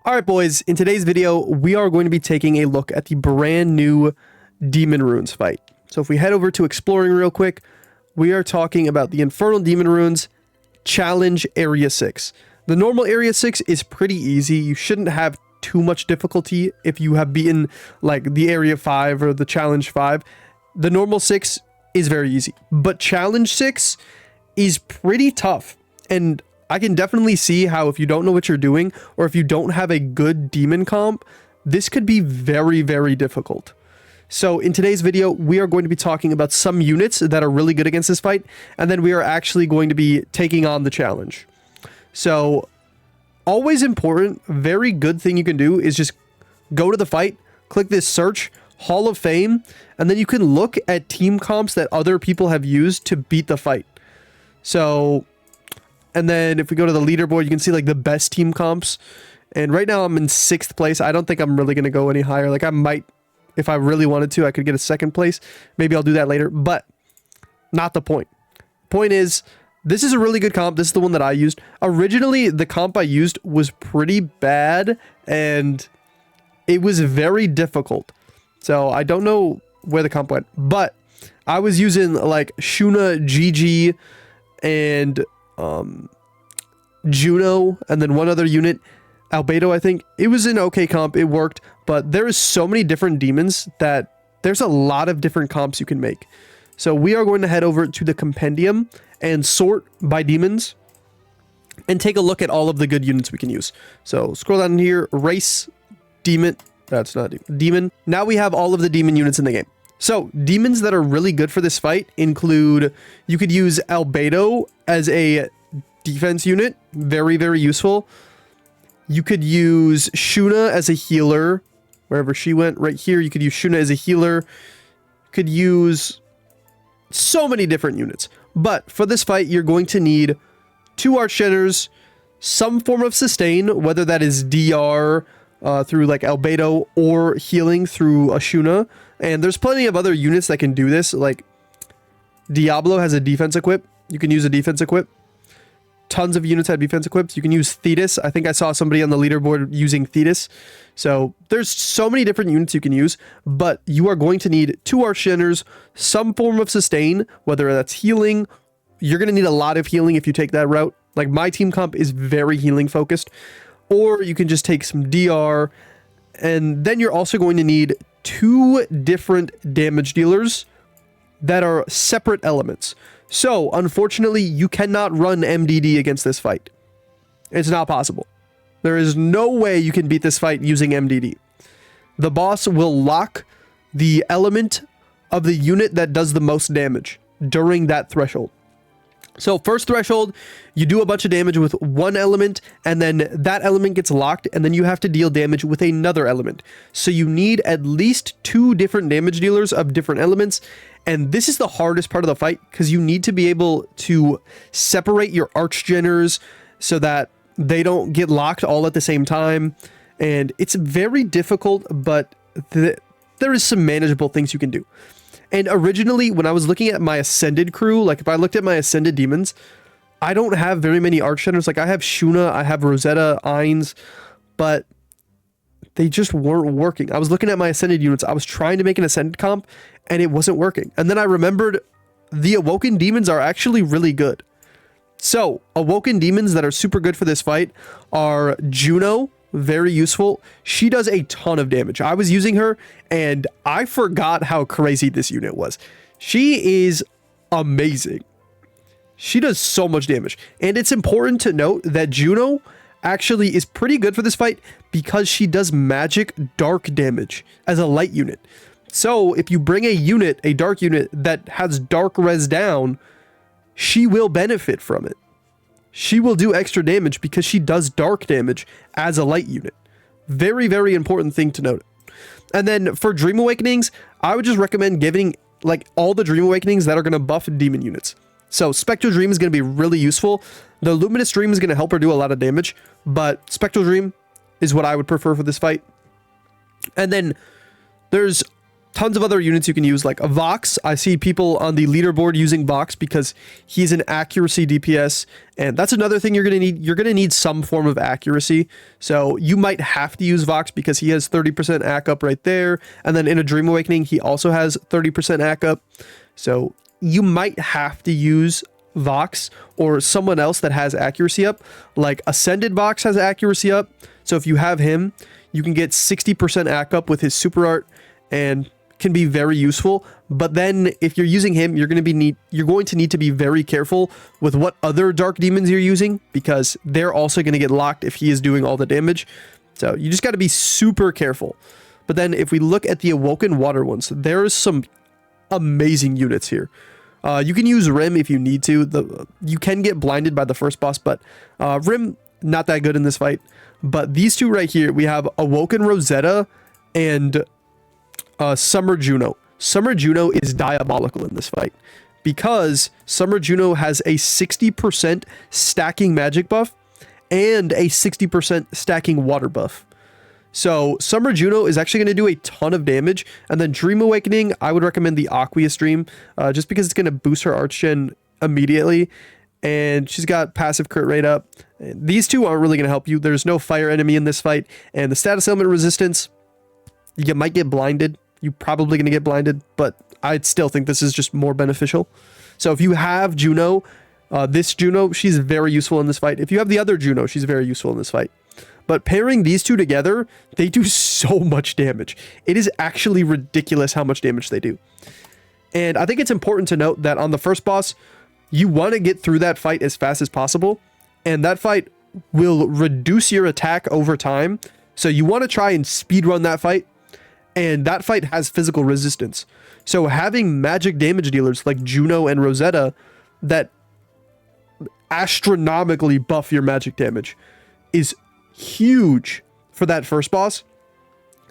All right, boys, in today's video, we are going to be taking a look at the brand new Demon Runes fight. So if we head over to Exploring real quick, we are talking about the Infernal Demon Runes Challenge Area 6. The normal Area 6 is pretty easy. You shouldn't have too much difficulty if you have beaten like the Area 5 or the Challenge 5. The normal 6 is very easy, but Challenge 6 is pretty tough, and I can definitely see how if you don't know what you're doing or if you don't have a good demon comp, this could be very, very difficult. So in today's video, we are going to be talking about some units that are really good against this fight, and then we are actually going to be taking on the challenge. So always important, very good thing you can do is just go to the fight, click this search, Hall of Fame, and then you can look at team comps that other people have used to beat the fight. So, and then if we go to the leaderboard, you can see like the best team comps. And right now I'm in 6th place. I don't think I'm really going to go any higher. Like I might, if I really wanted to, I could get a 2nd place. Maybe I'll do that later, but not the point. Point is, this is a really good comp. This is the one that I used. Originally, the comp I used was pretty bad and it was very difficult. So I don't know where the comp went, but I was using like Shuna, GG, and Juno, and then one other unit, Albedo, I think. It was an okay comp. It worked, but there is so many different demons that there's a lot of different comps you can make. So we are going to head over to the compendium and sort by demons and take a look at all of the good units we can use. So scroll down here, race, demon. That's not demon. Now we have all of the demon units in the game. So demons that are really good for this fight include, you could use Albedo as a defense unit. Very, very useful. You could use Shuna as a healer. Wherever she went, right here, you could use Shuna as a healer. You could use so many different units. But for this fight, you're going to need 2 Archgeners, some form of sustain, whether that is DR, through like Albedo or healing through Ashuna. And there's plenty of other units that can do this. Like Diablo has a defense equip. You can use a defense equip. Tons of units have defense equips. You can use Thetis. I think I saw somebody on the leaderboard using Thetis. So there's so many different units you can use, but you are going to need 2 Archgeners, some form of sustain, whether that's healing. You're going to need a lot of healing if you take that route. Like my team comp is very healing focused. Or you can just take some DR, and then you're also going to need 2 different damage dealers that are separate elements. So, unfortunately, you cannot run MDD against this fight. It's not possible. There is no way you can beat this fight using MDD. The boss will lock the element of the unit that does the most damage during that threshold. So first threshold, you do a bunch of damage with one element, and then that element gets locked, and then you have to deal damage with another element. So you need at least 2 different damage dealers of different elements, and this is the hardest part of the fight, because you need to be able to separate your Archgeners so that they don't get locked all at the same time, and it's very difficult, but there is some manageable things you can do. And originally, when I was looking at my Ascended crew, like if I looked at my Ascended demons, I don't have very many Archgeners. Like I have Shuna, I have Rosetta, Ainz, but they just weren't working. I was looking at my Ascended units. I was trying to make an Ascended comp, and it wasn't working. And then I remembered the Awoken demons are actually really good. So, Awoken demons that are super good for this fight are Juno. Very useful. She does a ton of damage. I was using her and I forgot how crazy this unit was. She is amazing. She does so much damage. And it's important to note that Juno actually is pretty good for this fight because she does magic dark damage as a light unit. So if you bring a unit, a dark unit that has dark res down, she will benefit from it. She will do extra damage because she does dark damage as a light unit. Very, very important thing to note. And then for Dream Awakenings, I would just recommend giving like all the Dream Awakenings that are going to buff demon units. So Spectral Dream is going to be really useful. The Luminous Dream is going to help her do a lot of damage, but Spectral Dream is what I would prefer for this fight. And then there's tons of other units you can use, like a Vox. I see people on the leaderboard using Vox because he's an accuracy DPS, and that's another thing you're gonna need. You're gonna need some form of accuracy, so you might have to use Vox because he has 30% ACK up right there, and then in a Dream Awakening he also has 30% ACK up, so you might have to use Vox or someone else that has accuracy up. Like Ascended Vox has accuracy up, so if you have him, you can get 60% ACK up with his super art, and can be very useful. But then if you're using him, you're going to need to be very careful with what other dark demons you're using, because they're also going to get locked if he is doing all the damage. So you just got to be super careful. But then if we look at the Awoken Water ones, there's some amazing units here. You can use Rim if you need to. You can get blinded by the first boss, but Rim, not that good in this fight. But these two right here, we have Awoken Rosetta and Summer Juno. Summer Juno is diabolical in this fight because Summer Juno has a 60% stacking magic buff and a 60% stacking water buff. So Summer Juno is actually going to do a ton of damage. And then Dream Awakening, I would recommend the Aqueous Dream just because it's going to boost her Archgen immediately. And she's got passive crit rate up. These two aren't really going to help you. There's no fire enemy in this fight. And the status element resistance, you might get blinded. You're probably going to get blinded, but I'd still think this is just more beneficial. So if you have Juno, this Juno, she's very useful in this fight. If you have the other Juno, she's very useful in this fight. But pairing these two together, they do so much damage. It is actually ridiculous how much damage they do. And I think it's important to note that on the first boss, you want to get through that fight as fast as possible. And that fight will reduce your attack over time. So you want to try and speedrun that fight. And that fight has physical resistance. So having magic damage dealers like Juno and Rosetta that astronomically buff your magic damage is huge for that first boss.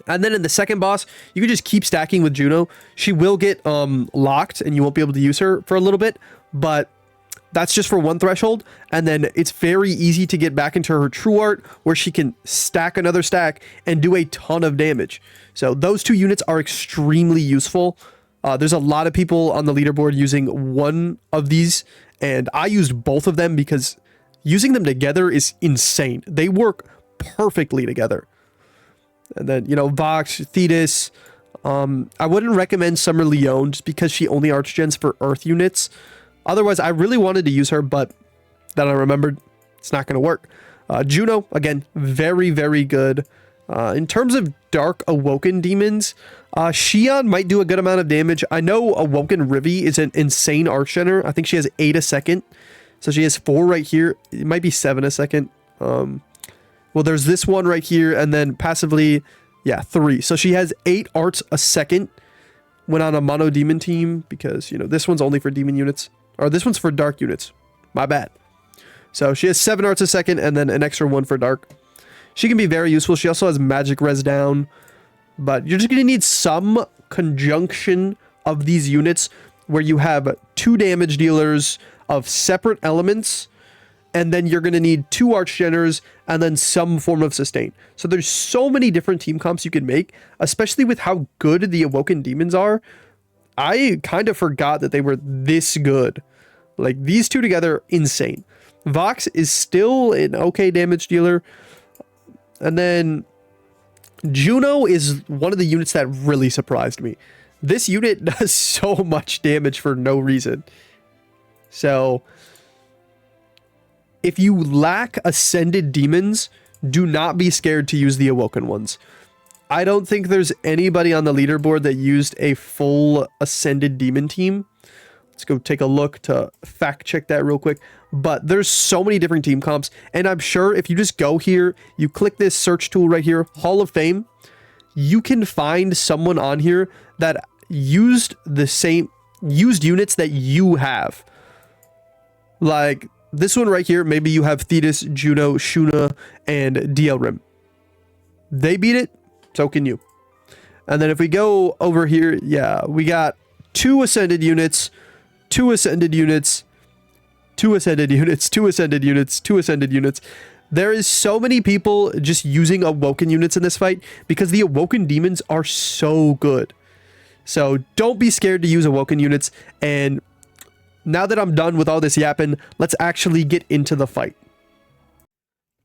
And then in the second boss, you can just keep stacking with Juno. She will get locked and you won't be able to use her for a little bit, but that's just for one threshold. And then it's very easy to get back into her true art where she can stack another stack and do a ton of damage. So those two units are extremely useful. There's a lot of people on the leaderboard using one of these, and I used both of them because using them together is insane. They work perfectly together. And then, you know, Vox, Thetis. I wouldn't recommend Summer Leone just because she only archgens for Earth units. Otherwise, I really wanted to use her, but then I remembered it's not going to work. Juno, again, very, very good. In terms of Dark Awoken Demons, Xion might do a good amount of damage. I know Awoken Rivi is an insane archgener. I think she has 8 a second. So she has 4 right here. It might be 7 a second. Well, there's this one right here, and then passively, yeah, 3. So she has 8 arts a second when on a mono demon team, because, you know, this one's only for demon units. Or this one's for dark units. My bad. So she has 7 arts a second and then an extra 1 for dark. She can be very useful. She also has magic res down. But you're just going to need some conjunction of these units where you have 2 damage dealers of separate elements. And then you're going to need 2 archgeners and then some form of sustain. So there's so many different team comps you can make, especially with how good the Awoken Demons are. I kind of forgot that they were this good. Like, these two together, insane. Vox is still an okay damage dealer. And then Juno is one of the units that really surprised me. This unit does so much damage for no reason. So if you lack Ascended Demons, do not be scared to use the Awoken ones. I don't think there's anybody on the leaderboard that used a full Ascended Demon team. Let's go take a look to fact check that real quick. But there's so many different team comps. And I'm sure if you just go here, you click this search tool right here, Hall of Fame, you can find someone on here that used units that you have. Like this one right here, maybe you have Thetis, Juno, Shuna, and DL Rim. They beat it. So can you. And then if we go over here, yeah, we got 2 Ascended units, 2 Ascended units, 2 Ascended units, 2 Ascended units, 2 Ascended units. There is so many people just using Awoken units in this fight because the Awoken Demons are so good. So don't be scared to use Awoken units. And now that I'm done with all this yapping, let's actually get into the fight.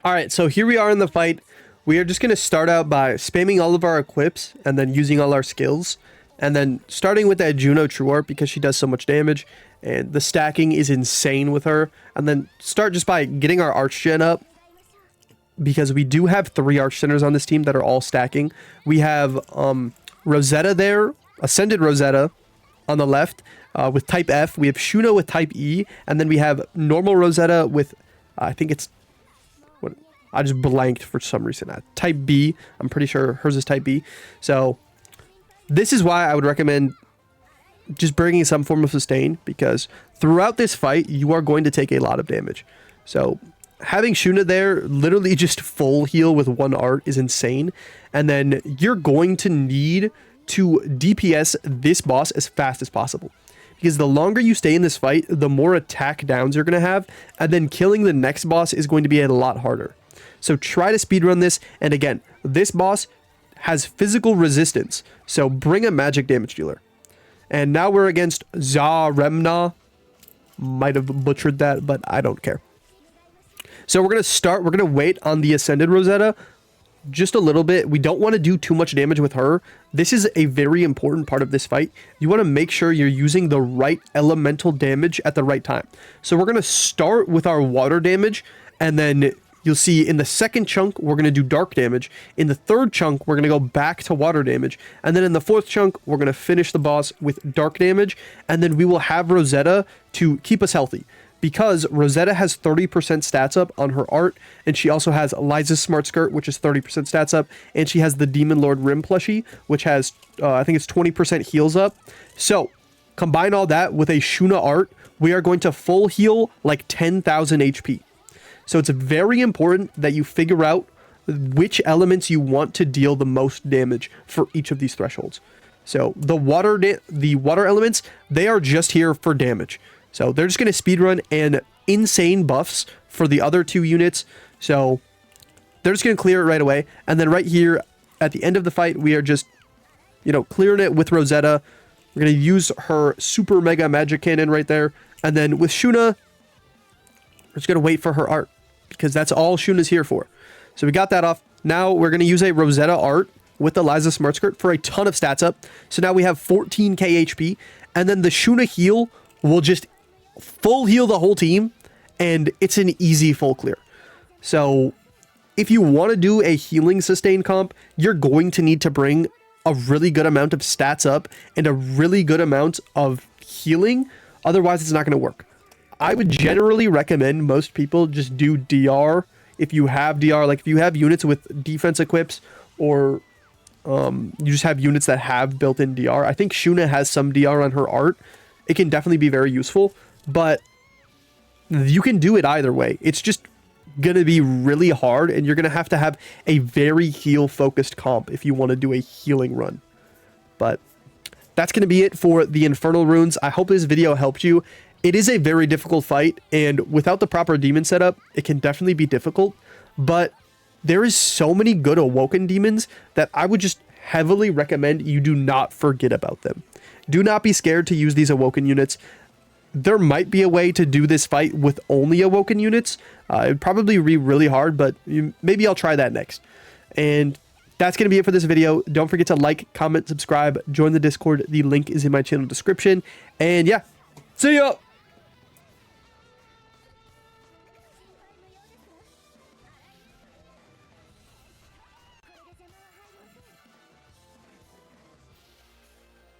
Alright, so here we are in the fight. We are just going to start out by spamming all of our equips and then using all our skills. And then starting with that Juno True Art because she does so much damage. And the stacking is insane with her. And then start just by getting our Archgen up. Because we do have 3 Archceners on this team that are all stacking. We have Rosetta there, Ascended Rosetta on the left with type F. We have Shuna with type E. And then we have normal Rosetta with, I think it's, I just blanked for some reason. Type B. I'm pretty sure hers is type B. So this is why I would recommend just bringing some form of sustain, because throughout this fight, you are going to take a lot of damage. So having Shuna there, literally just full heal with 1 art is insane. And then you're going to need to DPS this boss as fast as possible. Because the longer you stay in this fight, the more attack downs you're going to have. And then killing the next boss is going to be a lot harder. So try to speedrun this. And again, this boss has physical resistance. So bring a magic damage dealer. And now we're against Zaremna. Might have butchered that, but I don't care. So we're going to start. We're going to wait on the Ascended Rosetta just a little bit. We don't want to do too much damage with her. This is a very important part of this fight. You want to make sure you're using the right elemental damage at the right time. So we're going to start with our water damage, and then you'll see in the second chunk, we're going to do dark damage. In the third chunk, we're going to go back to water damage. And then in the fourth chunk, we're going to finish the boss with dark damage. And then we will have Rosetta to keep us healthy. Because Rosetta has 30% stats up on her art. And she also has Liza's Smart Skirt, which is 30% stats up. And she has the Demon Lord Rim plushie, which has, I think it's 20% heals up. So combine all that with a Shuna art. We are going to full heal like 10,000 HP. So it's very important that you figure out which elements you want to deal the most damage for each of these thresholds. So the water elements, they are just here for damage. So they're just going to speedrun and insane buffs for the other 2 units. So they're just going to clear it right away. And then right here at the end of the fight, we are just, clearing it with Rosetta. We're going to use her super mega magic cannon right there. And then with Shuna, we're just going to wait for her art, because that's all Shuna's here for. So we got that off. Now we're going to use a Rosetta art with the Liza Smart Skirt for a ton of stats up. So now we have 14k HP. And then the Shuna heal will just full heal the whole team. And it's an easy full clear. So if you want to do a healing sustain comp, you're going to need to bring a really good amount of stats up and a really good amount of healing. Otherwise, it's not going to work. I would generally recommend most people just do DR if you have DR. Like if you have units with defense equips, or you just have units that have built-in DR. I think Shuna has some DR on her art. It can definitely be very useful, but you can do it either way. It's just going to be really hard, and you're going to have a very heal-focused comp if you want to do a healing run. But that's going to be it for the Infernal Runes. I hope this video helped you. It is a very difficult fight, and without the proper demon setup, it can definitely be difficult, but there is so many good Awoken demons that I would just heavily recommend you do not forget about them. Do not be scared to use these Awoken units. There might be a way to do this fight with only Awoken units. It would probably be really hard, but maybe I'll try that next. And that's going to be it for this video. Don't forget to like, comment, subscribe, join the Discord. The link is in my channel description. And yeah, see ya!